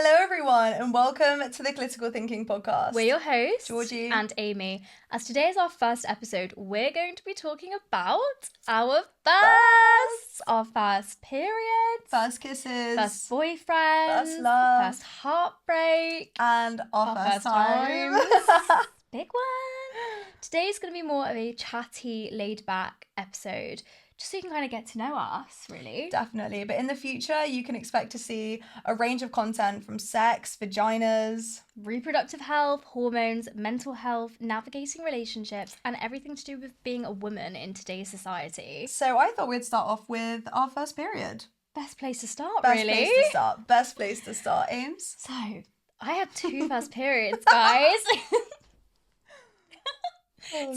Hello everyone and welcome to the Clitical Thinking Podcast. We're your hosts, Georgie and Amy. As today is our first episode, we're going to be talking about our first periods, first kisses, first boyfriends, first love, first heartbreak, and our first time. Big one. Today's going to be more of a chatty, laid-back episode, just so you can kind of get to know us, really. Definitely. But in the future, you can expect to see a range of content from sex, vaginas, reproductive health, hormones, mental health, navigating relationships, and everything to do with being a woman in today's society. So I thought we'd start off with our first period. Best place to start, Best really. place to start. Best place to start, Ames. So, I had 2 first periods, guys.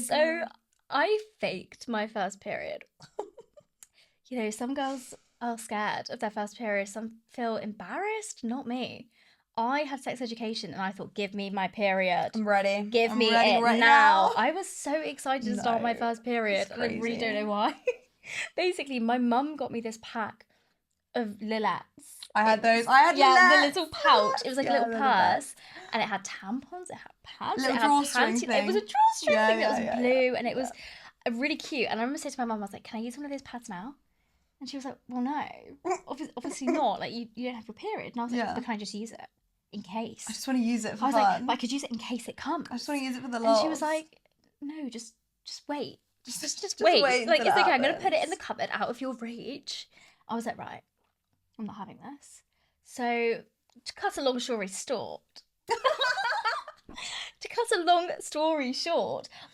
So, I faked my first period. You know, some girls are scared of their first period. Some feel embarrassed. Not me. I had sex education and I thought, give me my period. I'm ready. Give me ready it right now. I was so excited to start my No, first period. it's And I really crazy. don't know why. Basically, my mum got me this pack of Lilettes. I had those. I had the Lilettes. little pouch. It was like Yeah, a little the purse. And it had tampons, it had pads, Little it had drawstring panties. thing. It was a drawstring Yeah, thing yeah, that was yeah, blue and it was really cute. And I remember saying to my mum, I was like, can I use one of those pads now? And she was like, well, no, obviously not. Like, you don't have your period. And I was like, but can I just use it in case? I just want to use it for I was fun. like, but I could use it in case it comes. I just want to use it for the And love. she was like, no, just wait. Just wait wait. Like, until it's it okay. I'm going to put it in happens. the cupboard out of your reach. I was like, right, I'm not having this. So, to cut a long story short,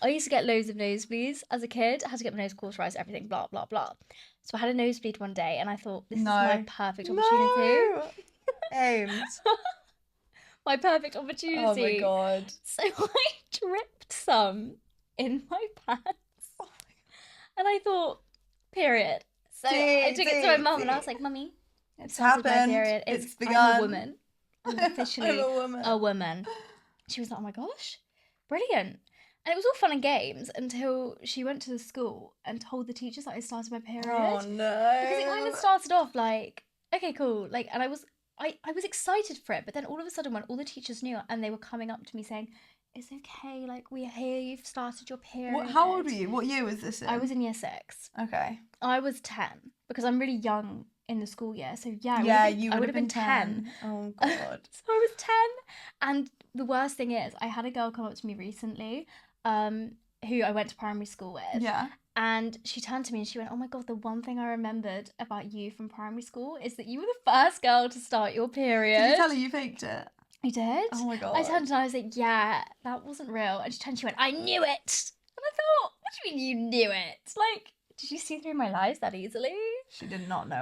I used to get loads of nosebleeds as a kid. I had to get my nose cauterized, everything, blah, blah, blah. So I had a nosebleed one day and I thought, this is my perfect opportunity. No. Ames. My perfect opportunity. Oh my god. So I dripped some in my pants. Oh and I thought, period. So I took it to my mum and I was like, Mummy, It's my happened. period. It's I'm begun. a woman. I'm officially I'm a woman. She was like, oh my gosh, brilliant. And it was all fun and games until she went to the school and told the teachers that I started my period. Oh no. Because it kind of started off like, okay, cool. Like, and I was excited for it. But then all of a sudden when all the teachers knew and they were coming up to me saying, it's okay, like, we're here, you've started your period. How old were you? What year was this in? I was in year 6. Okay. I was 10 because I'm really young in the school year. So yeah, I would have been 10. Oh god. So I was 10. And the worst thing is, I had a girl come up to me recently, who I went to primary school with. Yeah. And she turned to me and she went, oh my god, the one thing I remembered about you from primary school is that you were the first girl to start your period. Did you tell her you faked it? I did. Oh my god. I turned and I was like, yeah, that wasn't real. And she turned and she went, I knew it. And I thought, what do you mean you knew it? Like, did you see through my lies that easily? She did not know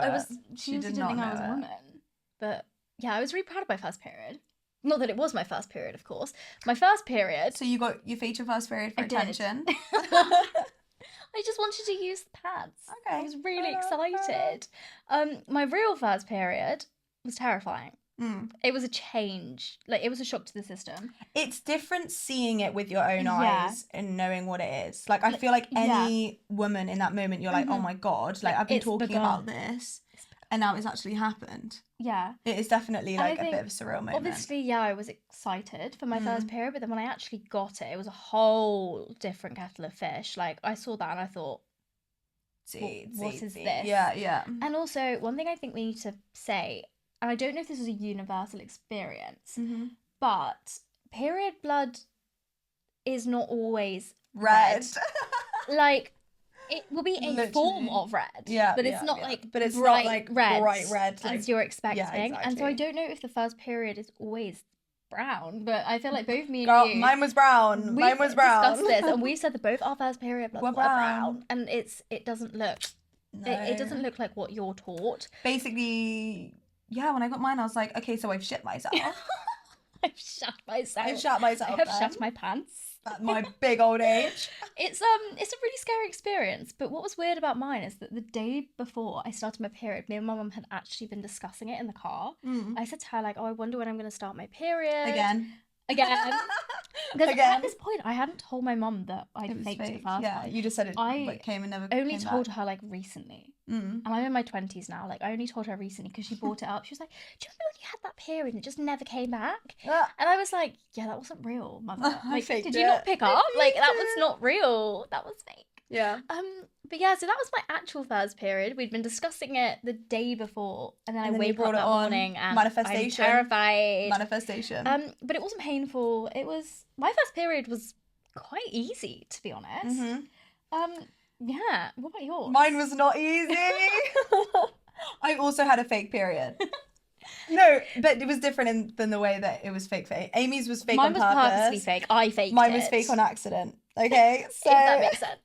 She did didn't not think I know was a it. woman. But yeah, I was really proud of my first period. Not that it was my first period, of course. My first period. So you faked your first period for I did. attention. I just wanted to use the pads. Okay. I was really excited. My real first period was terrifying. It was a change. Like, it was a shock to the system. It's different seeing it with your own Yeah. eyes and knowing what it is. Like, I feel like any woman in that moment, you're like, oh my god, like, I've been It's talking begun. about this and now it's actually happened. Yeah. It is definitely like I a bit think, of a surreal moment. obviously, yeah, I was excited for my first period, but then when I actually got it, it was a whole different kettle of fish. Like, I saw that and I thought, what is this? Yeah, yeah. And also, one thing I think we need to say, and I don't know if this is a universal experience, but period blood is not always Red. Like, it will be a Literally. form of red, but it's not like but it's bright not like red, bright red as like, you're expecting. exactly. And so I don't know if the first period is always brown, but I feel like both me and Girl, you, mine was brown. we've Mine was brown. discussed this, and we said that both our first period bloods Were were brown, and it doesn't look. No. It doesn't look like what you're taught. Basically, yeah, when I got mine, I was like, okay, so I've shit myself. I've shut myself. I've shot myself. I have then. shut my pants. At my big old age. It's a really scary experience. But what was weird about mine is that the day before I started my period, me and my mum had actually been discussing it in the car. I said to her, like, oh, I wonder when I'm going to start my period. Again. Again. Because Again. at this point, I hadn't told my mum that I'd It was faked the fake. first Yeah, one. you just said it I like, came and never only came told back. her like recently. Mm. And I'm in my 20s now. Like, I only told her recently because she brought it up. She was like, do you remember when you had that period and it just never came back? Ah. And I was like, yeah, that wasn't real, mother. I Like, faked did you not it. pick I up? Like, faked that was it. not real. That was fake. Yeah. But yeah, so that was my actual first period. We'd been discussing it the day before, and then I And then you wake up brought it that on. morning and Manifestation. I'm terrified. Manifestation. But it wasn't painful. It was my first period was quite easy, to be honest. Mm-hmm. Yeah. What about yours? Mine was not easy. I also had a fake period. No, but it was different than the way that it was fake. Amy's was fake Mine on was purpose. purposely fake. I faked Mine it. was fake on accident. Okay, so If that makes sense.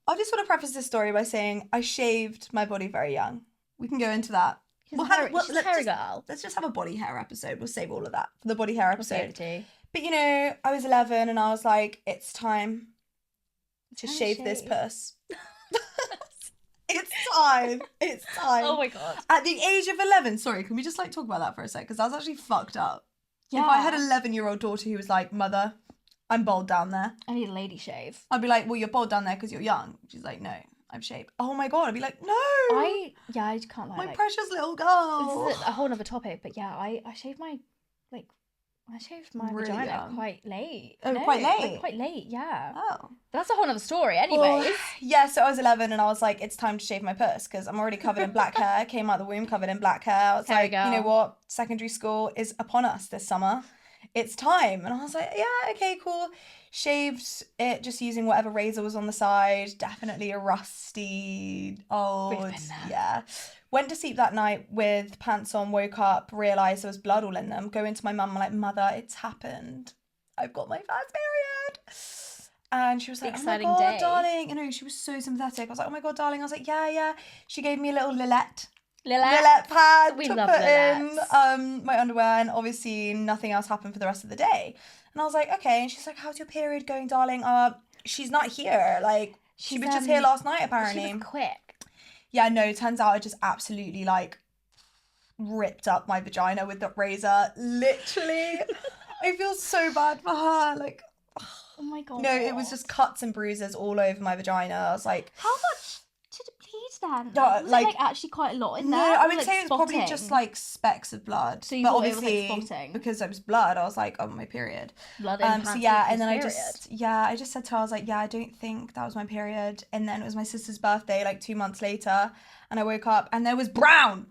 I just want to preface this story by saying I shaved my body very young. We can go into that. She's a hairy girl. Let's just have a body hair episode. We'll save all of that for the body hair We'll save episode. it too. But you know, I was 11 and I was like, it's time to Time to shave this shave. puss. It's time. It's time. Oh my god. At the age of 11, sorry, can we just like talk about that for a sec? Because that's actually fucked up. Yeah. If I had an 11-year-old daughter who was like, Mother, I'm bald down there, I need a lady shave. I'd be like, well, you're bald down there because you're young. She's like, no, I've shaved. Oh my God. I'd be like, no. I can't lie. My like, precious little girl. this is a whole other topic, but yeah, I shaved my Really vagina young. quite late. Oh, quite late? Like, quite late, yeah. Oh. But that's a whole other story anyways. Well, yeah, so I was 11 and I was like, it's time to shave my puss because I'm already covered in black hair. Came out the womb covered in black hair. I was Hairy like, you know girl. what? Secondary school is upon us this summer. It's time. And I was like, yeah, okay, cool. Shaved it just using whatever razor was on the side. Definitely a rusty old. We've been there. Yeah. Went to sleep that night with pants on, woke up, realised there was blood all in them. Go into my mum, I'm like, Mother, it's happened. I've got my first period. And she was like, Exciting oh my God, day. darling. You know, she was so sympathetic. I was like, oh my God, darling. I was like, yeah. She gave me a little Lilette pad We to love put Lilettes. in my underwear, and obviously nothing else happened for the rest of the day. And I was like, okay. And she's like, how's your period going, darling? She's not here. Like, she was just here last night, apparently. She was quick. Yeah, no, turns out I just absolutely like ripped up my vagina with the razor. Literally. I feel so bad for her. Like, Oh my god. no, it was just cuts and bruises all over my vagina. I was like, How much did it bleed then? No, Was like- it like actually quite a lot in no, there? I Or, would like, say it's probably spotting? just like specks of blood. So you but thought it was, like, obviously, spotting? because it was blood, I was like, oh, my period. blood So impacted yeah, his and then I period. just said to her, I was like, yeah, I don't think that was my period. And then it was my sister's birthday, like 2 months later, and I woke up and there was brown.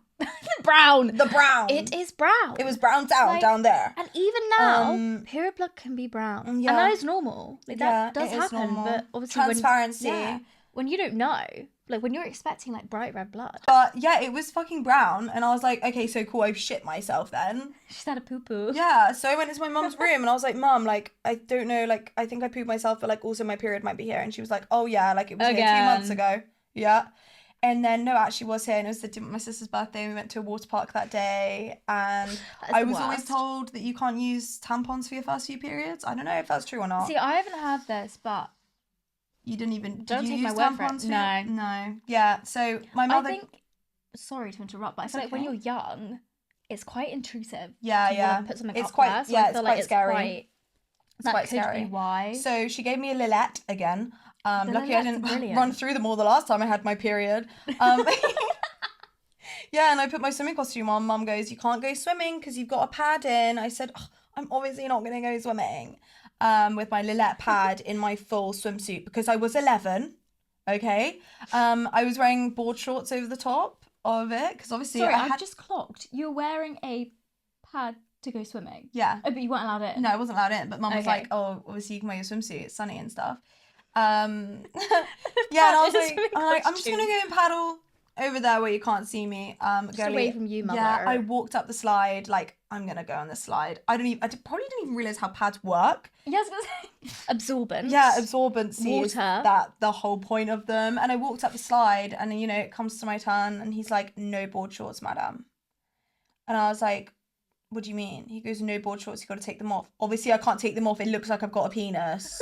brown. The brown. It is brown. It was brown down, Like, down there. And even now, Um, period blood can be brown. yeah. And that is normal. Like that Yeah, does it is happen. normal. But obviously Transparency. when you don't know, like when you're expecting like bright red blood. But yeah, it was fucking brown, and I was like, okay, so cool, I've shit myself then. She's had a poo poo. Yeah, so I went into my mum's room and I was like, Mum, like, I don't know, like, I think I pooped myself, but like, also my period might be here. And she was like, oh yeah, like it was here 2 months Again. ago. Yeah. And then no, actually was here, and it was my sister's birthday. We went to a water park that day, and That is I the was always worst. told that you can't use tampons for your first few periods. I don't know if that's true or not. See, I haven't had this, but You didn't even. Don't did you take use my word for it. tampons? No. No. Yeah. So my mother. I think. Sorry to interrupt, but I It's feel like when okay. you're young, it's quite intrusive. Yeah, to yeah. wanna put something It's up quite- there, so yeah, I it's feel quite like scary. that quite could scary. be why. So she gave me a Lilette again. The Lucky I Lilette's didn't brilliant. run through them all the last time I had my period. Yeah, and I put my swimming costume on. Mum goes, you can't go swimming because you've got a pad in. I said, oh, I'm obviously not going to go swimming with my Lilette pad in my full swimsuit because I was 11, okay? I was wearing board shorts over the top of it because obviously Sorry, I I've had... just clocked. You're wearing a pad to go swimming. Yeah. Oh, but you weren't allowed in. No, I wasn't allowed in, but Mum was Okay. like, oh, obviously you can wear your swimsuit, it's sunny and stuff. Yeah, and I was like, I'm just going to go and paddle over there where you can't see me. Just girly. away from you, mother. Yeah, I walked up the slide, like, I'm going to go on the slide. Probably didn't even realise how pads work. Yeah, I was gonna say absorbent. Yeah, absorbency is Water. that the whole point of them. And I walked up the slide and, you know, it comes to my turn and he's like, no board shorts, madam. And I was like, what do you mean? He goes, no board shorts, you got to take them off. Obviously, I can't take them off. It looks like I've got a penis.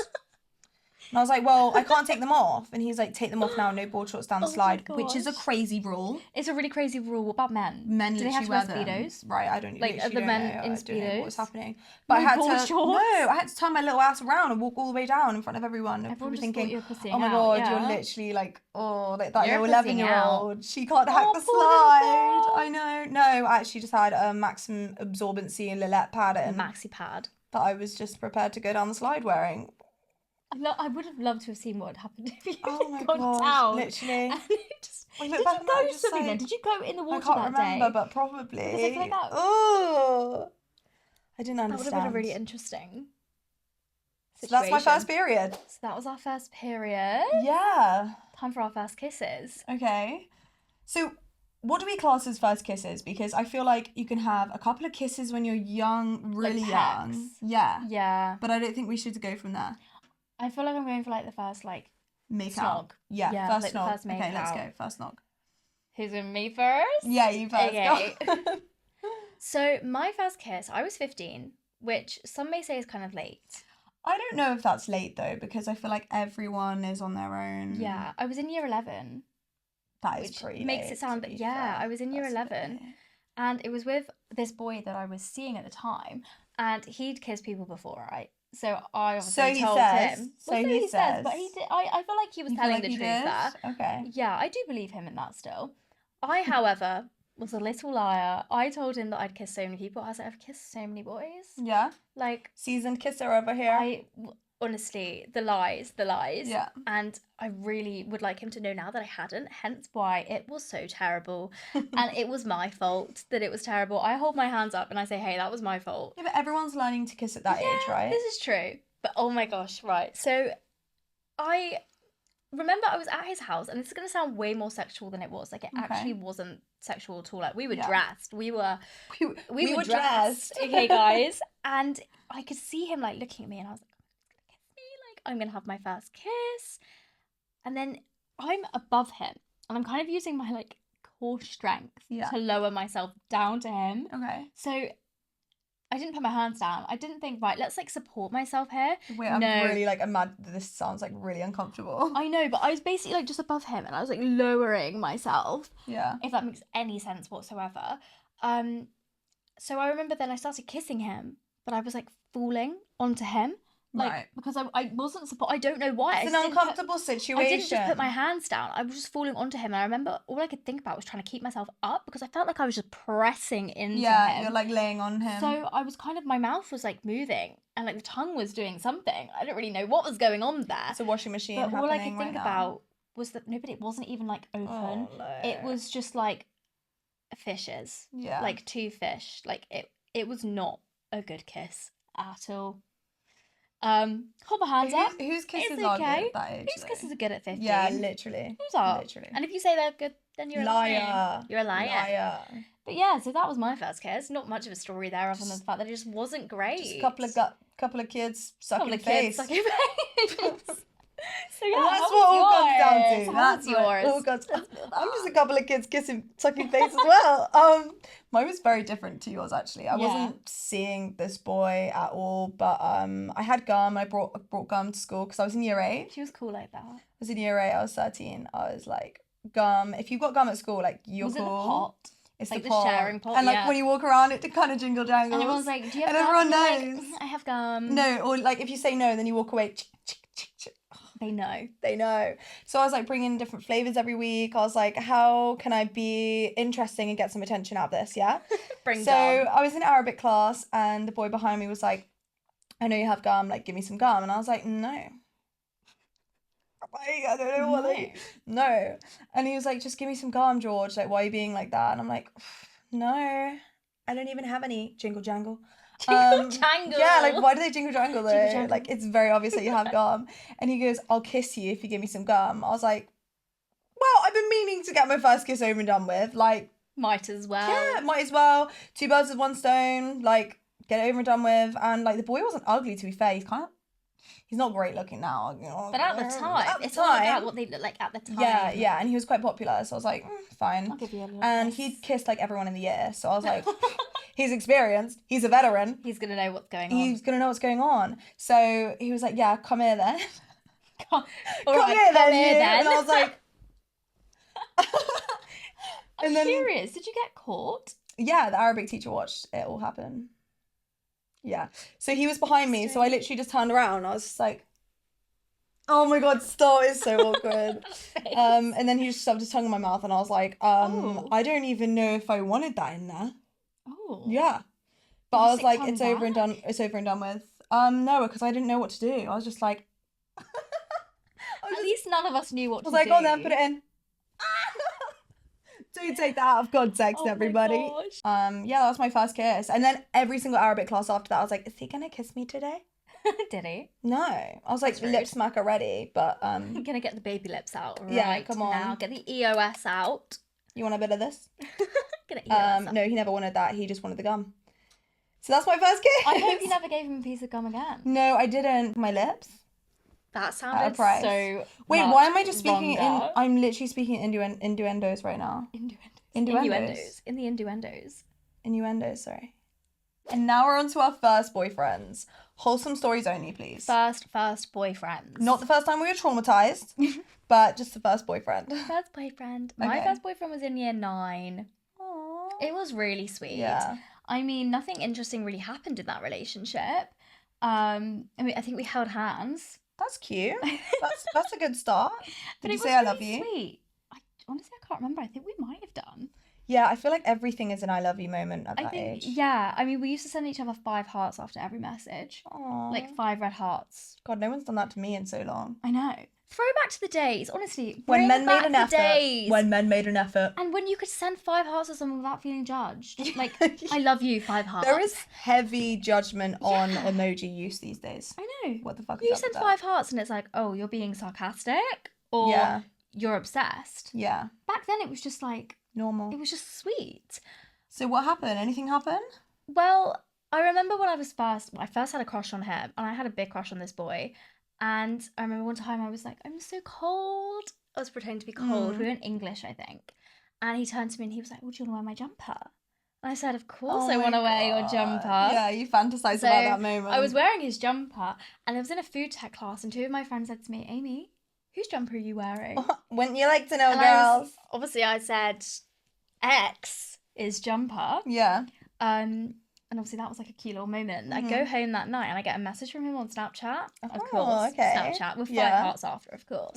And I was like, well, I can't take them off. And he's like, take them off now, no board shorts down the Oh my slide, which is a gosh. crazy rule. It's a really crazy rule. What about men? Men Do they have literally to wear wear them. Speedos? Right, I don't Like, literally are the don't men know. in I don't know what was Speedos? happening. But I No had board to shorts? no, I had to turn my little ass around and walk all the way down in front of everyone. And Everyone people just thought thinking, you were pussying oh my out, god, yeah. you're literally like, oh, like that You're little pussying 11-year-old. She can't hack Oh, the poor little slide. girl. I know. No, I actually just had a maximum absorbency and Lilette pad in Maxi pad. that I was just prepared to go down the slide wearing. I would have loved to have seen what had happened if you Oh my had gone gosh, down. literally. And it just, I did look you back and I'm go just swimming then? like, Did you go in the water I can't that remember, day? but probably. Because I feel like that- Oh, I didn't That would understand. have been a really interesting So that's my situation. first period. So that was our first period. Yeah. Time for our first kisses. Okay. So what do we class as first kisses? Because I feel like you can have a couple of kisses when you're young, really young. pecks. Yeah. Yeah. But I don't think we should go from there. I feel like I'm going for like the first like Make snog. out. Yeah, Yeah, first like the snog. first make Okay, let's out. go. First snog. Who's in me first? Yeah, you first. Okay. Go. So my first kiss, I was 15, which some may say is kind of late. I don't know if that's late though, because I feel like everyone is on their own. Yeah, I was in year 11. That is Which pretty makes late, it sound to be yeah, fair. I was in year That's 11. pretty- And it was with this boy that I was seeing at the time, and he'd kissed people before, right? So I obviously So he told says. him. So Well, he says, but says. he did. I feel like he was You feel telling like the he truth did? there. Okay. Yeah, I do believe him in that still. I, however, was a little liar. I told him that I'd kissed so many people. I was like, I've kissed so many boys. Yeah. Like, Seasoned kisser over here. honestly, the lies. Yeah. And I really would like him to know now that I hadn't, hence why it was so terrible. And it was my fault that it was terrible. I hold my hands up and I say, hey, that was my fault. Yeah, but everyone's learning to kiss at that age, right? This is true. But oh my gosh, right. So I remember I was at his house, and this is going to sound way more sexual than it was. Like, it Okay. actually wasn't sexual at all. Like, we were Yeah. dressed. We were We were dressed. Okay, guys. And I could see him, like, looking at me, and I was like, kiss me. Like, I'm going to have my first kiss. And then I'm above him, and I'm kind of using my, like, core strength Yeah. to lower myself down to him. Okay. So I didn't put my hands down. I didn't think, right, let's like support myself here. Wait, I'm No. really like this sounds like really uncomfortable. I know, but I was basically like just above him, and I was like lowering myself, Yeah. if that makes any sense whatsoever. So I remember then I started kissing him, but I was like falling onto him. Like, Right. because I wasn't support. I don't know why. It's I an didn't put- uncomfortable situation. I didn't just put my hands down. I was just falling onto him, and I remember all I could think about was trying to keep myself up because I felt like I was just pressing into Yeah, him. you're like laying on him. So I was kind of, my mouth was like moving, and like the tongue was doing something. I don't really know what was going on there. it's a washing machine But happening all I could right think now. about was that no, but it wasn't even like open. Oh, no. It was just like fishes. Yeah. Like two fish. Like it was not a good kiss at all. Hold my hands up. Whose kisses It's are good okay. at that age? Whose though? kisses are good at 15? Yeah, literally. Who's are? Literally. And if you say they're good, then you're a liar. You're a liar. Liar. But yeah, so that was my first kiss. Not much of a story there, other than the fact that it just wasn't great. Just a couple of kids sucking Couple of face. kids sucking face. So yeah, Well, that's how what all was comes down yours? to. How That's was what yours? all comes. I'm just a couple of kids sucking face as well. Mine was very different to yours actually. I wasn't seeing this boy at all, but I had gum. I brought gum to school because I was in year 8. She was cool like that. I was in year 8. I was 13. I was like, gum. If you've got gum at school, like you're Was it cool. the pot? It's Like the the pot. sharing pot, And like yeah. when you walk around, it kind of jingle jangles. And everyone's like, do you have And gum? everyone And you're knows. like, I have gum. No, or like if you say no, then you walk away. They know. They know. So I was like bringing different flavors every week. I was like, how can I be interesting and get some attention out of this? Yeah. Bring So gum. I was in Arabic class and the boy behind me was like, I know you have gum, like give me some gum. And I was like, no. I don't know what they... No. And he was like, just give me some gum, George. Like, why are you being like that? And I'm like, no, I don't even have any jingle jangle. Jingle jangle. Yeah, like why do they jingle jangle though? Jingle jangle. Like it's very obvious that you have gum. And he goes, I'll kiss you if you give me some gum. I was like, well, I've been meaning to get my first kiss over and done with. Like, Might as well. yeah, might as well. 2 birds with 1 stone. Like, get it over and done with. And like the boy wasn't ugly, to be fair. He's not great looking now. You know, But at the time, it's all about what they look like at the time. Yeah, and he was quite popular, so I was like, fine. I'll give you a little And kiss. he'd kissed like everyone in the year, so I was like, he's experienced, he's a veteran, He's gonna know what's going on. he's gonna know what's going on. So he was like, yeah, come here then. All Come right, here come then, here you. then. And I was like... I'm curious, did you get caught? Yeah, the Arabic teacher watched it all happen. Yeah. So he was behind me, so I literally just turned around. I was just like, oh my God, stop, it's so awkward. And then he just shoved his tongue in my mouth and I was like, I don't even know if I wanted that in there. Oh. Yeah. But Did you I was stick like, tongue it's over and done. back? It's over and done with. No, because I didn't know what to do. I was just like, At least none of us knew what to I was like, do. oh, then put it in. Don't take that out of context, Oh everybody. my gosh. Yeah, that was my first kiss. And then every single Arabic class after that, I was like, is he gonna kiss me today? Did he? No. I was like, That's rude. lip smack already, but I'm gonna get the baby lips out Yeah, right come on. now. Get the EOS out. you want a bit of this? Get an EOS out. No, he never wanted that. He just wanted the gum. So that's my first kiss. I hope you never gave him a piece of gum again. No, I didn't. My lips. That sounded price. so. Wait, much why am I just speaking wronger. I'm literally speaking innuendos right now. Innuendos. In the innuendos. Innuendos, sorry. And now we're on to our first boyfriends. Wholesome stories only, please. First boyfriends. Not the first time we were traumatized, but just the first boyfriend. First boyfriend. My Okay. first boyfriend was in year 9. Aww. It was really sweet. Yeah. I mean, nothing interesting really happened in that relationship. I mean, I think we held hands. That's cute. That's a good start. But Did you it say was I love really you? Sweet. Honestly, I can't remember. I think we might have done. Yeah, I feel like everything is an I love you moment at I that think, age. yeah. I mean, we used to send each other 5 hearts after every message. Aww. Like 5 red hearts. God, no one's done that to me in so long. I know. Throwback to the days, honestly. When Bring men back made an the effort. days. When men made an effort. And when you could send 5 hearts to someone without feeling judged. Like, I love you, 5 hearts. There is heavy judgment on emoji use these days. I know. What the fuck You is up send with 5 hearts and it's like, oh, you're being sarcastic. Or Yeah. you're obsessed. Yeah. Back then it was just like, Normal. it was just sweet. So what happened? Anything happen? Well, I remember when I first had a crush on him, and I had a big crush on this boy. And I remember one time I was like, I'm so cold. I was pretending to be cold. We were in English, I think. And he turned to me and he was like, would you want to wear my jumper? And I said, of course I want to wear your jumper. Yeah, you fantasized So about that moment. I was wearing his jumper, and I was in a food tech class, and 2 of my friends said to me, Amy, whose jumper are you wearing? Wouldn't you like to know, And girls? obviously I said, X is jumper. Yeah. And obviously that was like a cute little moment. I go home that night and I get a message from him on Snapchat, of Oh, course. okay. Snapchat with 5 Yeah. hearts after, of course,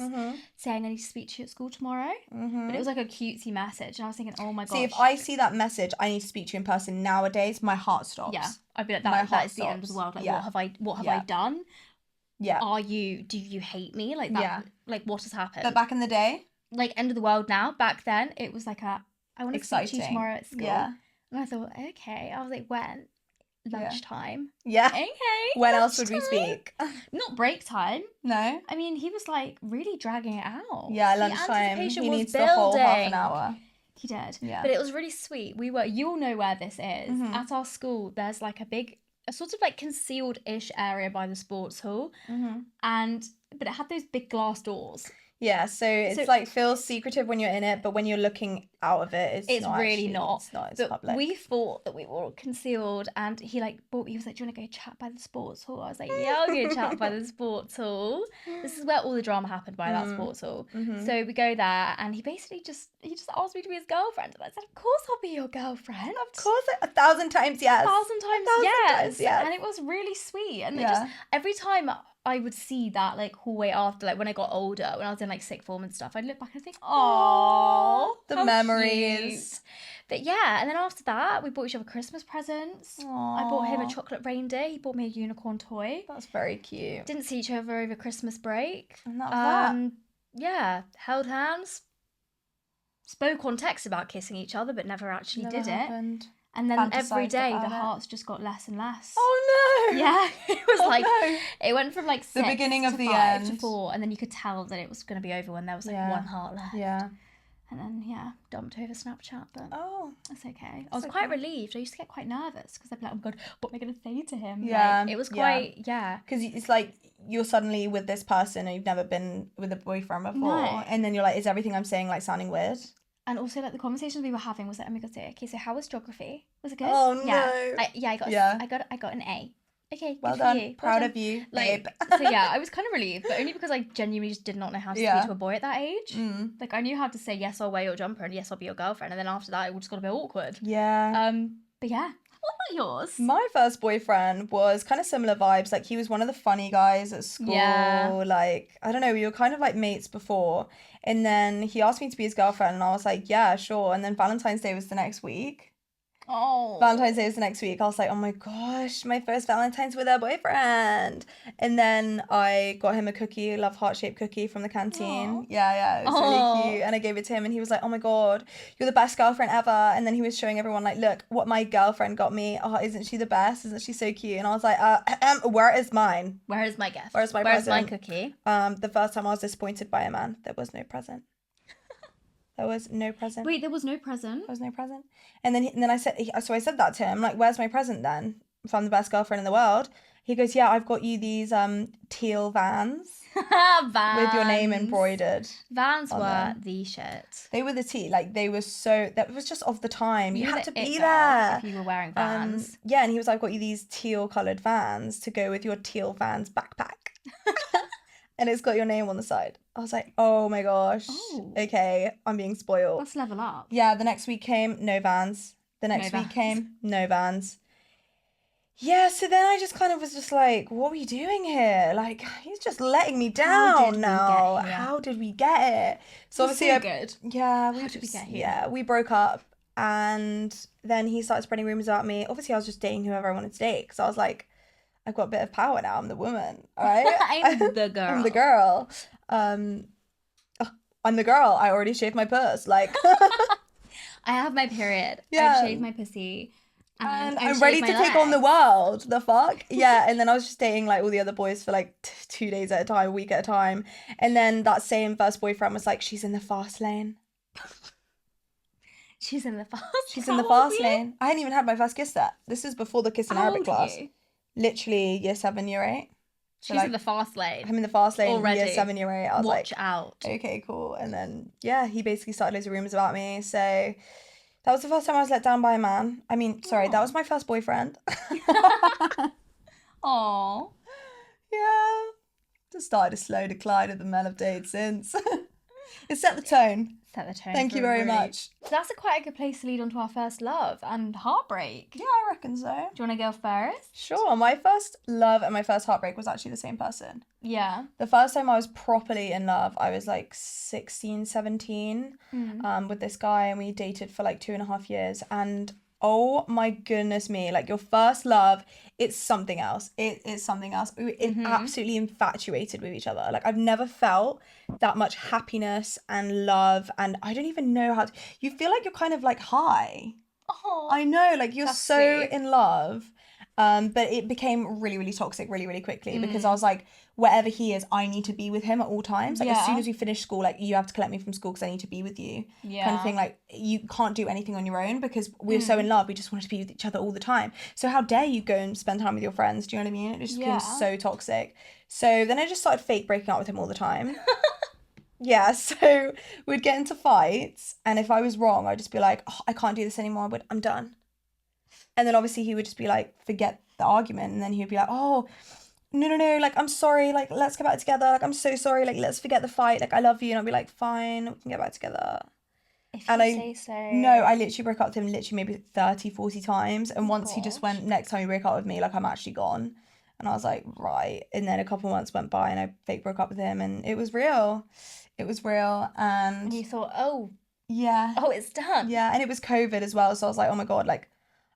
saying I need to speak to you at school tomorrow. But it was like a cutesy message, and I was thinking, oh my gosh. See, if I see that message, I need to speak to you in person nowadays, my heart stops. yeah, I'd be like, My that heart is the end of the stops. world. Like, Yeah. what have Yeah. I done? Yeah. Do you hate me? Like that, Yeah. like what has happened? But back in the day, like end of the world now. Back then, it was like I want to speak to you exciting. tomorrow at school. Yeah. And I thought, okay. I was like, when? Lunchtime. Yeah. Okay. When else would we lunchtime. speak? Not break time. No. I mean, he was like really dragging it out. Yeah, The lunchtime. anticipation He was needs the whole half an building. hour. He did. Yeah. But it was really sweet. You'll know where this is. At our school, there's like a sort of like concealed-ish area by the sports hall. But it had those big glass doors. Yeah, so it's like feels secretive when you're in it, but when you're looking out of it, it's not really actually, not. It's not. It's But public. we thought that we were all concealed, and he was like, do you want to go chat by the sports hall? I was like, yeah, I'll go chat by the sports hall. This is where all the drama happened, by that sports hall. So we go there, and he basically just asked me to be his girlfriend, and I said, of course I'll be your girlfriend. Of course, 1,000 times yes. 1,000 times 1,000 yes. times yes. And it was really sweet. And Yeah. every time I would see that like hallway after, like when I got older, when I was in like sixth form and stuff, I'd look back and think, oh, the memories. But yeah, and then after that, we bought each other Christmas presents. I bought him a chocolate reindeer. He bought me a unicorn toy. That's very cute. Didn't see each other over Christmas break. And that was that. Yeah, held hands. Spoke on text about kissing each other, but never actually Never did happened. it. And then every Fantasised day, the about it. hearts just got less and less. Oh no! Yeah, it was Oh, like, no. it went from like 6 beginning of to the 5 to end. 4, and then you could tell that it was going to be over when there was like 1 heart left. Yeah. And then, yeah, dumped over Snapchat, but Oh. that's okay. I was quite relieved. I used to get quite nervous because I'd be like, oh my God, what am I going to say to him? Yeah, Like, it was yeah. quite, yeah. Because it's like you're suddenly with this person and you've never been with a boyfriend before. No. And then you're like, is everything I'm saying like sounding weird? And also, like, the conversations we were having was like, oh my God, so, okay, so how was geography? Was it good? Oh, Yeah. no. I got Yeah. I got an A. Okay, Well good done. for you. Proud Well of you, like, babe. so yeah, I was kind of relieved, but only because I genuinely just did not know how to speak to a boy at that age. Like, I knew how to say, yes, I'll wear your jumper, and yes, I'll be your girlfriend, and then after that, it just got a bit awkward. Yeah. But yeah. What about yours? My first boyfriend was kind of similar vibes. Like, he was one of the funny guys at school. Yeah. Like, I don't know, we were kind of like mates before. And then he asked me to be his girlfriend, and I was like, yeah, sure. And then Valentine's Day was the next week. Oh. Valentine's Day was the next week. I was like, oh my gosh, my first Valentine's with a boyfriend. And then I got him a cookie, love heart-shaped cookie from the canteen. Aw. Yeah, it was really cute. And I gave it to him, and he was like, oh my God, you're the best girlfriend ever. And then he was showing everyone, like, look what my girlfriend got me. Oh, isn't she the best? Isn't she so cute? And I was like, where is mine? Where is my gift? Where's my Where's my present? cookie? The first time I was disappointed by a man, there was no present. There was no present. Wait, there was no present? There was no present. And then I said that to him, like, where's my present then? If I'm the best girlfriend in the world. He goes, yeah, I've got you these teal Vans. Vans. With your name embroidered. Vans were the shit. They were the tea. Like, they were so, that was just of the time. You had to be it there. if you were wearing Vans. Yeah, and he was like, I've got you these teal coloured Vans to go with your teal Vans backpack. And it's got your name on the side. I was like, oh my gosh. Oh. Okay, I'm being spoiled. Let's level up. Yeah, the next week came, no Vans. The next week came, no Vans. Yeah, so then I just kind of was just like, what are we doing here? Like, he's just letting me down now. How did we get it? So obviously, good. Yeah, How did we get here? Yeah, we broke up, and then he started spreading rumors about me. Obviously, I was just dating whoever I wanted to date, because I was like, I've got a bit of power now. I'm the woman, all right? I'm the girl. I'm the girl. I'm the girl. I already shaved my puss. Like, I have my period. Yeah. I've shaved my pussy. And I'm ready to take on the world. The fuck? Yeah, and then I was just dating like all the other boys for like 2 days at a time, a week at a time. And then that same first boyfriend was like, she's in the fast lane. She's in the fast She's in the fast lane. I hadn't even had my first kiss yet. This is before the kiss in Arabic class. Literally year 7, year 8. So, she's like, in the fast lane. I'm in the fast lane already. Year 7, year 8. I was Watch like, out. Okay, cool. And then, yeah, he basically started loads of rumors about me. So that was the first time I was let down by a man. I mean, sorry, that was my first boyfriend. Aww. Yeah. Just started a slow decline of the men I've dated since. It set the tone. Set the tone. Thank you very much. So that's quite a good place to lead on to our first love and heartbreak. Yeah, I reckon so. Do you want to go first? Sure. My first love and my first heartbreak was actually the same person. Yeah. The first time I was properly in love, I was like 16, 17 with this guy, and we dated for like 2.5 years. And oh my goodness me, like, your first love, it's something else. It is something else. We're absolutely infatuated with each other. Like, I've never felt that much happiness and love, and I don't even know how to, you feel like you're kind of like high. Oh, I know, like, you're so sweet. in love. But it became really, really toxic really, really quickly because I was like, wherever he is, I need to be with him at all times. Like, as soon as we finish school, like, you have to collect me from school because I need to be with you. Yeah. Kind of thing. Like, you can't do anything on your own because we're so in love. We just wanted to be with each other all the time. So how dare you go and spend time with your friends? Do you know what I mean? It just became so toxic. So then I just started fake breaking up with him all the time. Yeah, so we'd get into fights, and if I was wrong, I'd just be like, oh, I can't do this anymore, but I'm done. And then obviously he would just be like, forget the argument, and then he'd be like, oh, no, like, I'm sorry, like, let's get back together, like, I'm so sorry, like, let's forget the fight, like, I love you. And I'd be like, fine, we can get back together. If and you say so. No, I literally broke up with him literally maybe 30, 40 times, and once he just went, next time you break up with me, like, I'm actually gone. And I was like, right. And then a couple months went by, and I fake broke up with him, and it was real. It was real. And you thought, oh, yeah, it's done. Yeah, and it was COVID as well, so I was like, oh my God, like,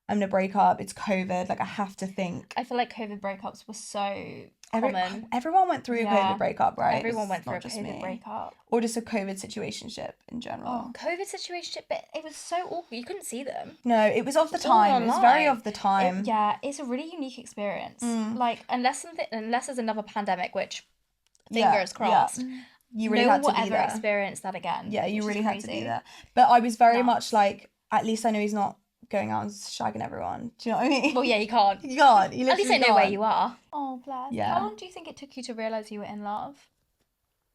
I'm gonna break up, it's COVID, like, I have to think. I feel like COVID breakups were so common. Everyone went through a COVID breakup, right? Everyone went through a COVID breakup. Or just a COVID situationship in general. Oh, COVID situationship, but it was so awkward. You couldn't see them. No, it was of the time. It was very of the time. It's a really unique experience. Like, unless there's another pandemic, which, fingers crossed. Yeah. You really had to be there. No one will ever experience that again. Yeah, you really had to be there. But I was very much like, at least I know he's not going out and shagging everyone. Do you know what I mean? Well, yeah, you can't. You can't. You at least I literally know where can't. you are. Oh, bless. Yeah. How long do you think it took you to realise you were in love?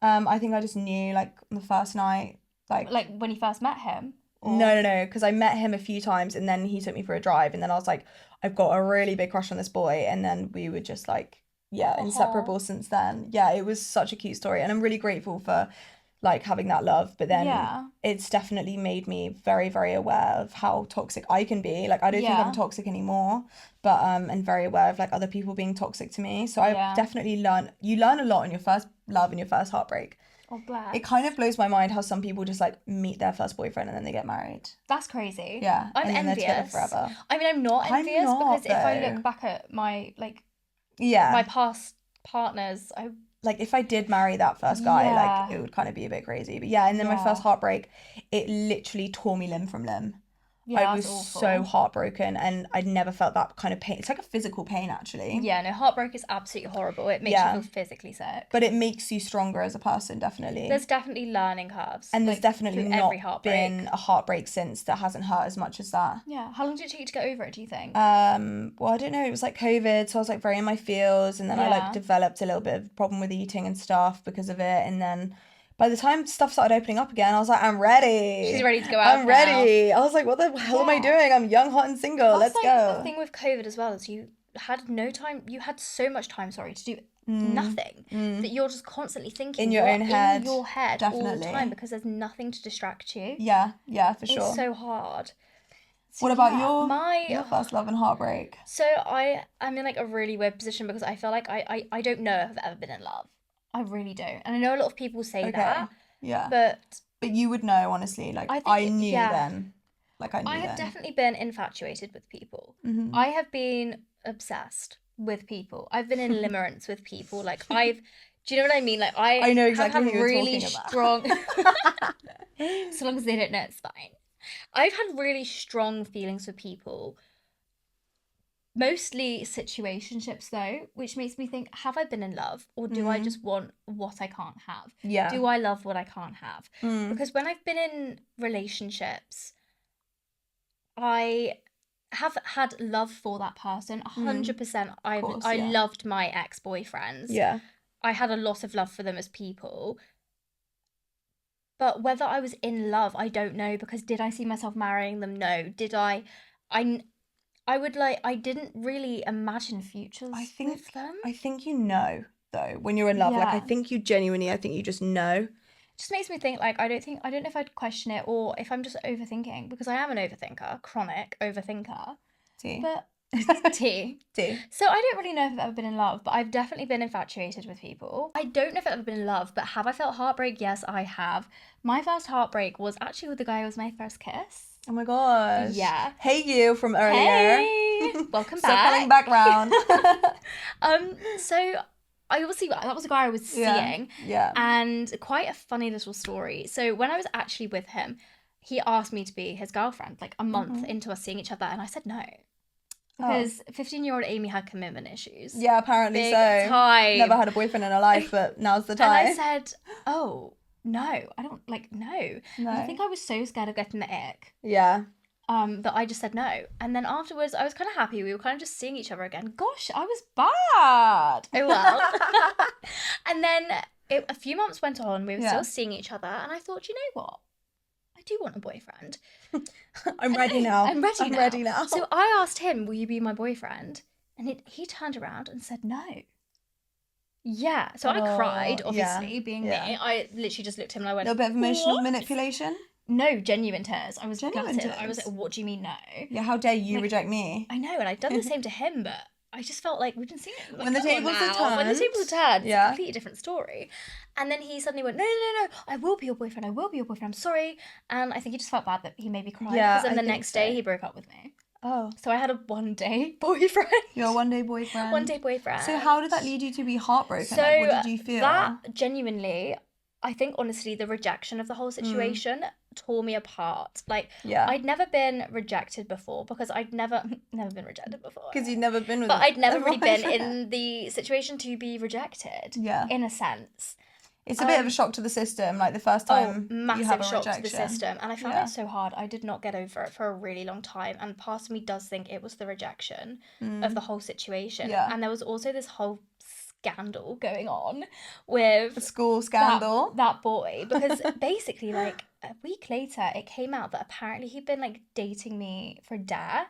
I think I just knew, like, on the first night, like when you first met him? Or... No, because I met him a few times and then he took me for a drive and then I was like, I've got a really big crush on this boy, and then we were just like, inseparable since then. Yeah, it was such a cute story and I'm really grateful for like having that love, but then it's definitely made me very, very aware of how toxic I can be. Like, I don't think I'm toxic anymore, but and very aware of like other people being toxic to me. So I've definitely you learn a lot in your first love and your first heartbreak. Oh, bless. It kind of blows my mind how some people just like meet their first boyfriend and then they get married. That's crazy. Yeah. I'm and then envious. They're together forever. I mean, I'm not envious because if I though. look back at my my past partners, like if I did marry that first guy, like it would kind of be a bit crazy. But and then my first heartbreak, it literally tore me limb from limb. I was so heartbroken and I'd never felt that kind of pain. It's like a physical pain, actually. Yeah, no, heartbreak is absolutely horrible. It makes you feel physically sick. But it makes you stronger as a person, definitely. There's definitely learning curves. And there's definitely not been a heartbreak since that hasn't hurt as much as that. Yeah. How long did it take you to get over it, do you think? Well, I don't know. It was like COVID, so I was like very in my feels, and then I like developed a little bit of problem with eating and stuff because of it, and then by the time stuff started opening up again, I was like, I'm ready. She's ready to go out. I'm ready. I was like, what the hell am I doing? I'm young, hot, and single. Let's go. The thing with COVID as well is you had no time. You had so much time, to do nothing that you're just constantly thinking in your own head. In your head definitely. All the time because there's nothing to distract you. Yeah, for sure. It's so hard. So what about your first love and heartbreak? So I'm in like a really weird position because I feel like I don't know if I've ever been in love. I really don't. And I know a lot of people say that. Yeah. But you would know, honestly. Like, I knew then. Like, I knew I have definitely been infatuated with people. Mm-hmm. I have been obsessed with people. I've been in limerence with people. Like, do you know what I mean? Like, I know exactly have who you're really talking about. strong... So long as they don't know, it's fine. I've had really strong feelings for people. Mostly situationships though, which makes me think, have I been in love or do I just want what I can't have? Yeah. Do I love what I can't have? Because when I've been in relationships, I have had love for that person. 100%. I loved my ex-boyfriends. Yeah. I had a lot of love for them as people. But whether I was in love, I don't know, because did I see myself marrying them? No. Did I didn't really imagine futures with them. I think you know, though, when you're in love. Like, I think you just know. It just makes me think, like, I don't know if I'd question it or if I'm just overthinking, because I am an overthinker, chronic overthinker. But T. So I don't really know if I've ever been in love, but I've definitely been infatuated with people. I don't know if I've ever been in love, but have I felt heartbreak? Yes, I have. My first heartbreak was actually with the guy who was my first kiss. Oh my gosh. Yeah. Hey, you from earlier. Hey. Welcome back. Circling back round. So I obviously, that was a guy I was seeing. Yeah. And quite a funny little story. So when I was actually with him, he asked me to be his girlfriend, like a month into us seeing each other, and I said no. Because 15-year-old Amy had commitment issues. Yeah, apparently Big so. Time. Never had a boyfriend in her life, but now's the time. And I said, oh, no, I don't, no. I think I was so scared of getting the ick. Yeah. That I just said no. And then afterwards, I was kind of happy. We were kind of just seeing each other again. Gosh, I was bad. Oh, well. And then a few months went on. We were still seeing each other. And I thought, you know what? I do want a boyfriend. I'm ready now. I'm ready now. So I asked him, will you be my boyfriend? And he turned around and said no. Yeah. So I cried, obviously, being me. I literally just looked at him and I went, a little bit of emotional manipulation? No, genuine tears. I was gutted. I was like, what do you mean no? Yeah, how dare you reject me? I know, and I'd done the same to him, but I just felt like we've been seeing it. Like, when the tables are turned. When the tables are turned, it's a completely different story. And then he suddenly went, no, I will be your boyfriend. I'm sorry. And I think he just felt bad that he made me cry. Yeah, because then the next day he broke up with me. Oh. So I had a one-day boyfriend. Your one-day boyfriend. One-day boyfriend. So how did that lead you to be heartbroken? So like, what did you feel? That genuinely, I think honestly, the rejection of the whole situation tore me apart. Like, I'd never been rejected before because I'd never been rejected before. Because you'd never been with But I'd never really been in the situation to be rejected. Yeah. In a sense. It's a bit of a shock to the system, like the first time you have a shock rejection. To the system. And I found it so hard. I did not get over it for a really long time. And part of me does think it was the rejection of the whole situation. Yeah. And there was also this whole scandal going on with... The school scandal? That boy. Because basically, like, a week later, it came out that apparently he'd been like dating me for a dare.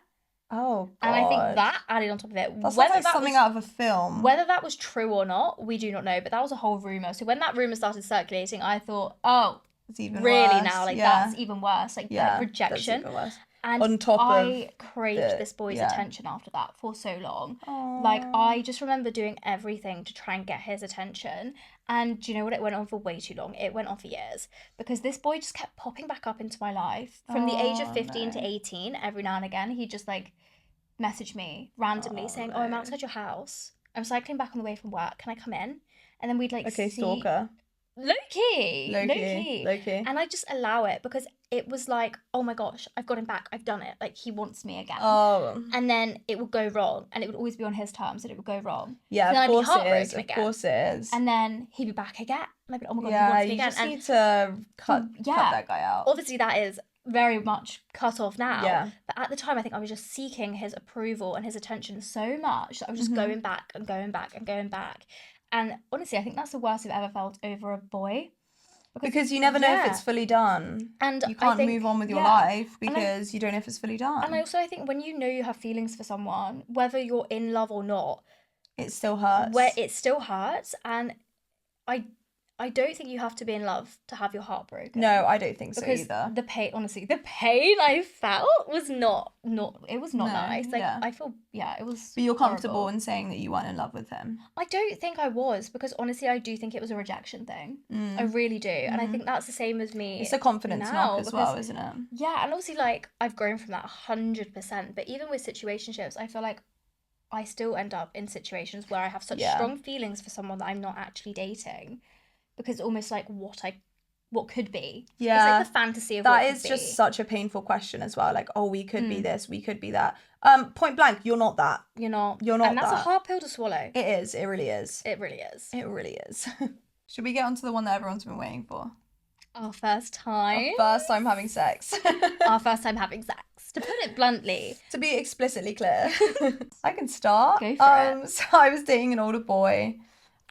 Oh, God. And I think that added on top of it. That sounds like something out of a film. Whether that was true or not, we do not know. But that was a whole rumour. So when that rumour started circulating, I thought, oh, it's even really worse. now? Like, that's even worse. Like, rejection. That's even worse. And on top I craved this boy's attention after that for so long. Aww. Like, I just remember doing everything to try and get his attention. And do you know what? It went on for way too long. It went on for years. Because this boy just kept popping back up into my life. From the age of 15 to 18, every now and again, he'd just, like, message me randomly saying, I'm outside your house. I'm cycling back on the way from work. Can I come in? And then we'd, like, okay, stalker. Low-key. Low-key. And I just allow it because it was like, oh my gosh, I've got him back. I've done it. Like, he wants me again. Oh. And then it would go wrong. And it would always be on his terms and it would go wrong. Yeah, so of course it is. Of course it is. And then he'd be back again. And I'd be like, oh my God, he wants me again. Yeah, you just need to cut that guy out. Obviously, that is very much cut off now. Yeah. But at the time, I think I was just seeking his approval and his attention so much that I was just going back and going back and going back. And honestly, I think that's the worst I've ever felt over a boy. Because you never know if it's fully done. And you can't move on with your life because you don't know if it's fully done. And I think when you know you have feelings for someone, whether you're in love or not, it still hurts. It still hurts. And I don't think you have to be in love to have your heart broken. No, I don't think so either. The pain I felt was not nice. Like, I feel, it was But you're comfortable in saying that you weren't in love with him? I don't think I was, because honestly, I do think it was a rejection thing. I really do. And I think that's the same as me. It's a confidence knock as well, isn't it? Yeah, and obviously, like, I've grown from that 100%. But even with situationships, I feel like I still end up in situations where I have such strong feelings for someone that I'm not actually dating. Because it's almost like what could be. Yeah. It's like the fantasy of that what could be. That is just such a painful question as well. Like, oh, we could be this, we could be that. Point blank, you're not that. You're not And that's a hard pill to swallow. It is. It really is. It really is. It really is. Should we get on to the one that everyone's been waiting for? Our first time. Our first time having sex. Our first time having sex. To put it bluntly. To be explicitly clear. I can start. Go for it. So I was dating an older boy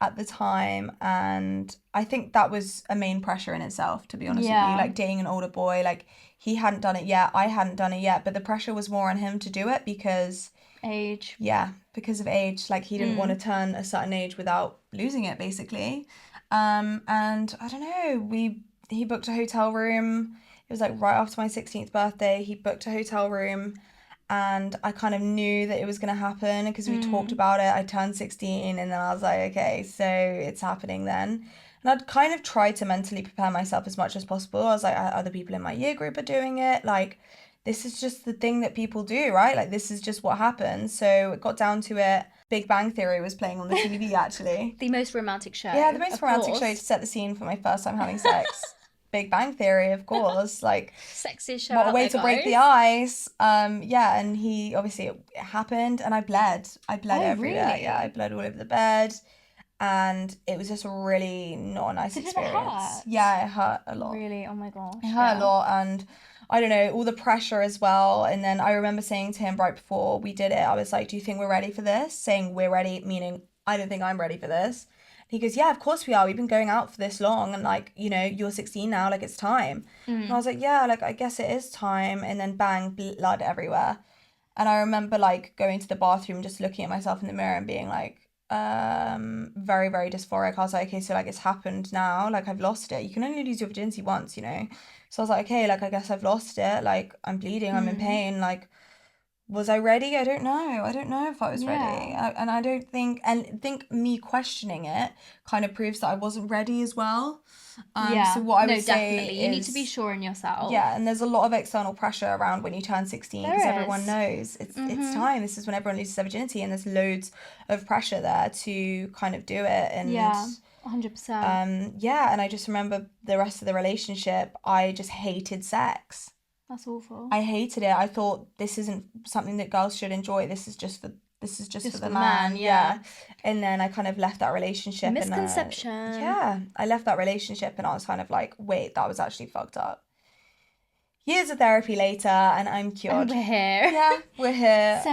at the time, and I think that was a main pressure in itself, to be honest with you. Like, dating an older boy, like, he hadn't done it yet, I hadn't done it yet, but the pressure was more on him to do it because age. Because of age. Like, he didn't want to turn a certain age without losing it, basically. And I don't know, he booked a hotel room. It was like right after my 16th birthday. He booked a hotel room. And I kind of knew that it was going to happen because we talked about it. I turned 16 and then I was like, okay, so it's happening then. And I'd kind of tried to mentally prepare myself as much as possible. I was like, other people in my year group are doing it. Like, this is just the thing that people do, right? Like, this is just what happens. So it got down to it. Big Bang Theory was playing on the TV, actually. The most romantic show. Yeah, the most romantic show to set the scene for my first time having sex. Big Bang Theory, of course, like, sexiest show. What a way to break the ice. And he obviously it happened, and I bled everywhere. Really? Yeah, I bled all over the bed, and it was just really not a nice experience. Did it hurt? Yeah, it hurt a lot. Really? Oh my gosh. It hurt a lot, and I don't know, all the pressure as well. And then I remember saying to him right before we did it, I was like, "Do you think we're ready for this?" Saying we're ready, meaning I don't think I'm ready for this. He goes, yeah, of course we are. We've been going out for this long. And, like, you know, you're 16 now. Like, it's time. And I was like, yeah, like, I guess it is time. And then bang, blood everywhere. And I remember, like, going to the bathroom, just looking at myself in the mirror and being like, very, very dysphoric. I was like, okay, so, like, it's happened now. Like, I've lost it. You can only lose your virginity once, you know. So I was like, okay, like, I guess I've lost it. Like, I'm bleeding. I'm in pain. Like, was I ready? I don't know. I don't know if I was ready. I don't think... And think me questioning it kind of proves that I wasn't ready as well. So what I would say definitely. You need to be sure in yourself. Yeah, and there's a lot of external pressure around when you turn 16 because everyone knows it's time. This is when everyone loses their virginity, and there's loads of pressure there to kind of do it. And 100%. And I just remember the rest of the relationship, I just hated sex. That's awful. I hated it. I thought this isn't something that girls should enjoy. This is just for the man. Yeah. And then I kind of left that relationship. Misconception. I left that relationship and I was kind of like, wait, that was actually fucked up. Years of therapy later and I'm cured. And we're here. Yeah, we're here. So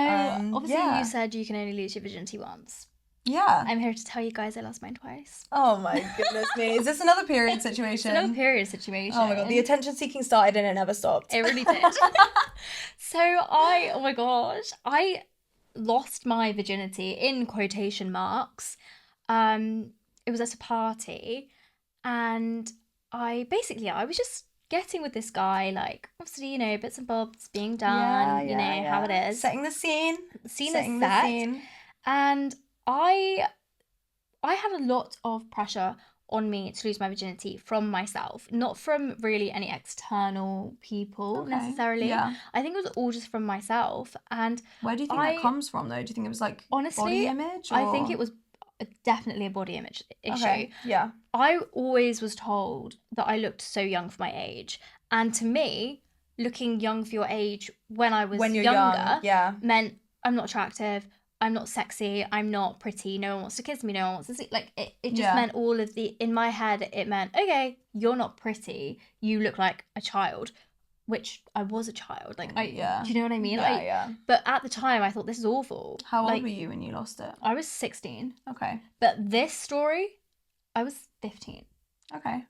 obviously you said you can only lose your virginity once. Yeah. I'm here to tell you guys I lost mine twice. Oh my goodness me. Is this another period situation? It's another period situation. Oh my god, the attention seeking started and it never stopped. It really did. So oh my gosh, I lost my virginity in quotation marks. It was at a party, and I was just getting with this guy, like, obviously, you know, bits and bobs being done, you know how it is. Setting the scene. The scene is set. And I had a lot of pressure on me to lose my virginity from myself, not from really any external people necessarily. Yeah. I think it was all just from myself. And where do you think that comes from, though? Do you think it was like honestly, body image? Or? I think it was definitely a body image issue. Okay. Yeah. I always was told that I looked so young for my age. And to me, looking young for your age when I was younger meant I'm not attractive, I'm not sexy, I'm not pretty, no one wants to kiss me, no one wants to see. Like, it just meant all of the, in my head, it meant, okay, you're not pretty, you look like a child, which I was a child. Like, do you know what I mean? Yeah. But at the time, I thought, this is awful. How old were you when you lost it? I was 16. Okay. But this story, I was 15. Okay.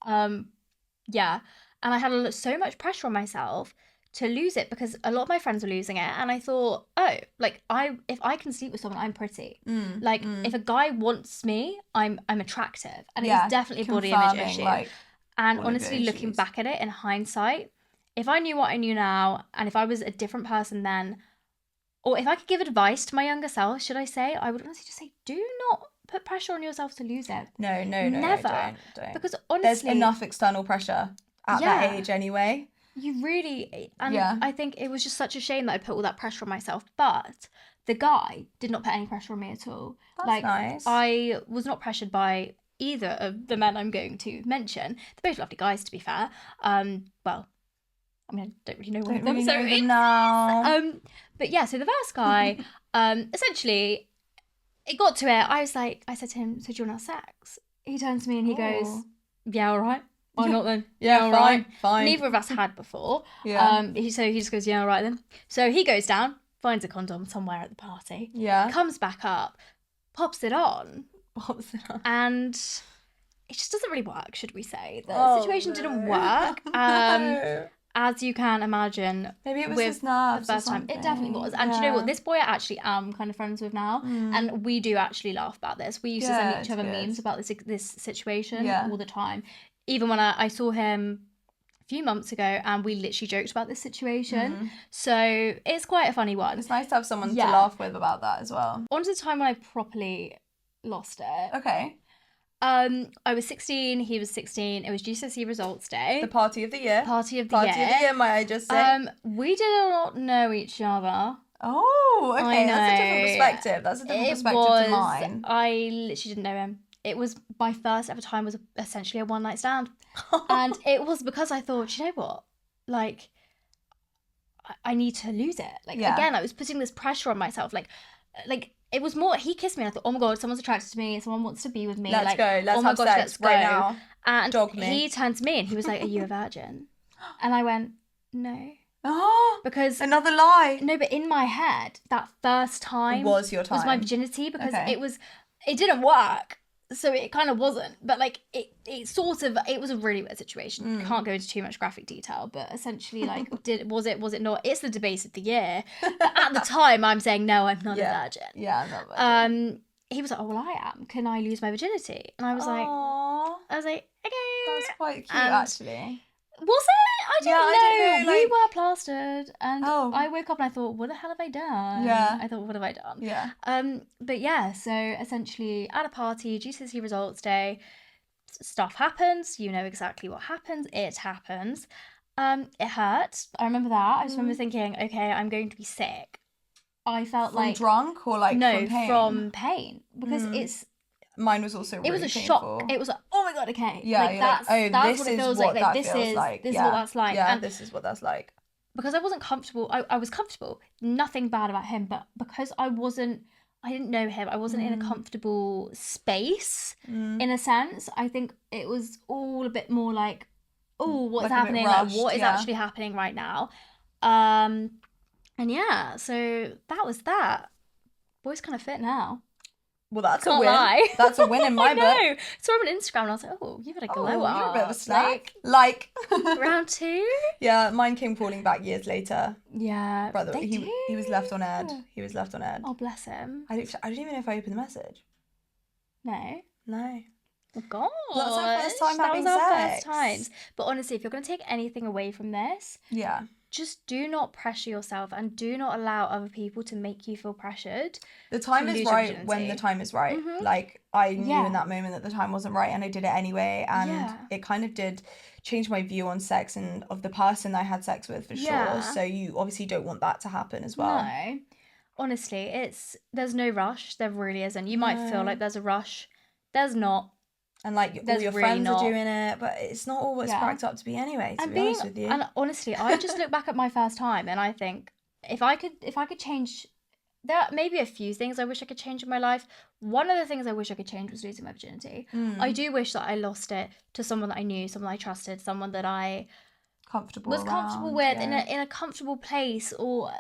Yeah. And I had so much pressure on myself to lose it because a lot of my friends were losing it, and I thought, oh, like, if I can sleep with someone, I'm pretty. If a guy wants me, I'm attractive, and it's definitely a body image issue. Like, and honestly, looking back at it in hindsight, if I knew what I knew now, and if I was a different person then, or if I could give advice to my younger self, should I say, I would honestly just say, do not put pressure on yourself to lose it. No, never. Don't. Because honestly, there's enough external pressure at that age anyway. You really, and I think it was just such a shame that I put all that pressure on myself. But the guy did not put any pressure on me at all. That's nice. I was not pressured by either of the men I'm going to mention. They're both lovely guys, to be fair. Well, I mean, I don't really know one of them, so now. But yeah, so the first guy, essentially, it got to it. I said to him, so do you want to have sex? He turns to me and he goes, yeah, all right. Why not then? Yeah, all right. Fine. Neither of us had before. Yeah. So he just goes, yeah, all right then. So he goes down, finds a condom somewhere at the party. Yeah. Comes back up, pops it on. And it just doesn't really work, should we say. The situation didn't work. As you can imagine. Maybe it was his nerves the first time. It definitely was. And do you know what? This boy I actually am kind of friends with now. And we do actually laugh about this. We used to send each other memes about this situation all the time. Even when I saw him a few months ago, and we literally joked about this situation. So it's quite a funny one. It's nice to have someone to laugh with about that as well. On to the time when I properly lost it. Okay. I was 16, he was 16. It was GCSE results day. The party of the year. Party of the year, might I just say. We did not know each other. Oh, okay. That's a different perspective. That's a different perspective to mine. I literally didn't know him. It was my first ever time was essentially a one night stand. And it was because I thought, you know what? Like, I need to lose it. Like, again, I was putting this pressure on myself. Like it was more, he kissed me and I thought, oh my God, someone's attracted to me. Someone wants to be with me. Let's go. Let's have sex right now. And he turned to me and he was like, are you a virgin? And I went, no. Oh, because another lie. No, but in my head, that first time was your time. Was my virginity because it didn't work. So it kind of wasn't, but like it was a really weird situation. Can't go into too much graphic detail, but essentially, like, was it not? It's the debate of the year. But at the time, I'm saying no, I'm not a virgin. Yeah, I'm not a virgin. He was like, oh well, I am. Can I lose my virginity? And I was like, okay. That's quite cute, actually. Was it? I don't know. Like, we were plastered, and I woke up and I thought, what the hell have I done? Yeah. I thought, what have I done? Yeah. But yeah, so essentially at a party, GCSE results day, stuff happens. You know exactly what happens. It happens. It hurt. I remember that. I just remember thinking, okay, I'm going to be sick. I felt from drunk or like no, from pain? From pain because it's. Mine was also really it was a painful. Shock. It was like, oh my God, okay. Yeah, like, that's what it feels like. Like, this is what that's like. Yeah, and this is what that's like. Because I wasn't comfortable. I was comfortable. Nothing bad about him, but because I didn't know him. I wasn't in a comfortable space in a sense. I think it was all a bit more like, oh, what's happening? Like, what is actually happening right now? And yeah, so that was that. Boy's kind of fit now. Well, that's a Can't win. lie. That's a win in my I book. know. So I'm on Instagram and I was like, oh, you've had a glow up. You're a bit of a snack. Like. Round 2? Yeah, mine came crawling back years later. Yeah. Brother, they he do. was left on ed. He was left on ed. Oh, bless him. I don't even know if I opened the message. No. No. Oh, God. That's our first time having That was our sex. first times. But honestly, if you're going to take anything away from this, Yeah. just do not pressure yourself and do not allow other people to make you feel pressured. The time to is lose your right when virginity. the time is right. Mhm. Like, I knew Yeah. in that moment that the time wasn't right and I did it anyway. And Yeah. it kind of did change my view on sex and of the person I had sex with, for Yeah. sure. So you obviously don't want that to happen as well. No. Honestly, there's no rush. There really isn't. You might feel No. like there's a rush. There's not. And like all There's your really friends not. are doing it, but it's not all it's Yeah. cracked up to be anyway, to And be honest with you. and honestly, I just look back at my first time and I think if I could change, there are maybe a few things I wish I could change in my life. One of the things I wish I could change was losing my virginity. I do wish that I lost it to someone that I knew, someone I trusted, someone that I comfortable with yeah. in a comfortable place. Or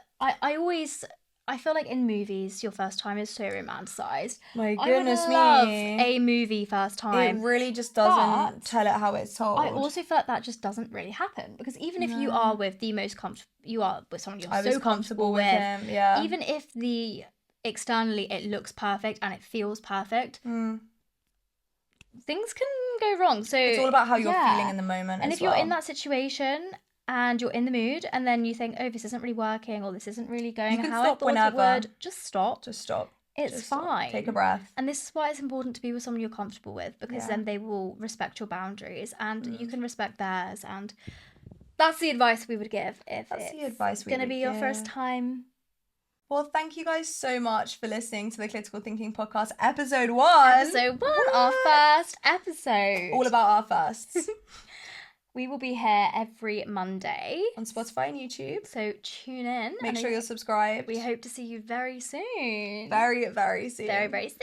I feel like in movies your first time is so romanticized. My I goodness would love me. a movie first time. It really just doesn't But tell it how it's told. I also feel like that just doesn't really happen, because even if you are with the most comfortable, you are with someone you're I was so comfortable with him, yeah. even if the externally it looks perfect and it feels perfect, things can go wrong. So It's all about how you're yeah. feeling in the moment. And as if you're well. in that situation and you're in the mood and then you think, oh, this isn't really working or this isn't really going You can how I stop thought whenever. it would, just stop. Just stop. It's Just stop. fine. Take a breath. And this is why it's important to be with someone you're comfortable with, because Yeah. then they will respect your boundaries and you can respect theirs. And that's the advice we would give if That's the it's advice we going to would be your first give. time. Well, thank you guys so much for listening to the Clitical Thinking Podcast, episode 1. Episode 1, our first episode. All about our firsts. We will be here every Monday On Spotify and YouTube. so tune in. Make and sure you're subscribed. we hope to see you very soon. Very, very soon. Very, very soon.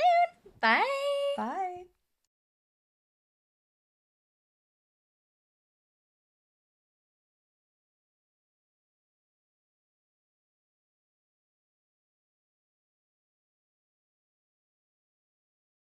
Bye. Bye.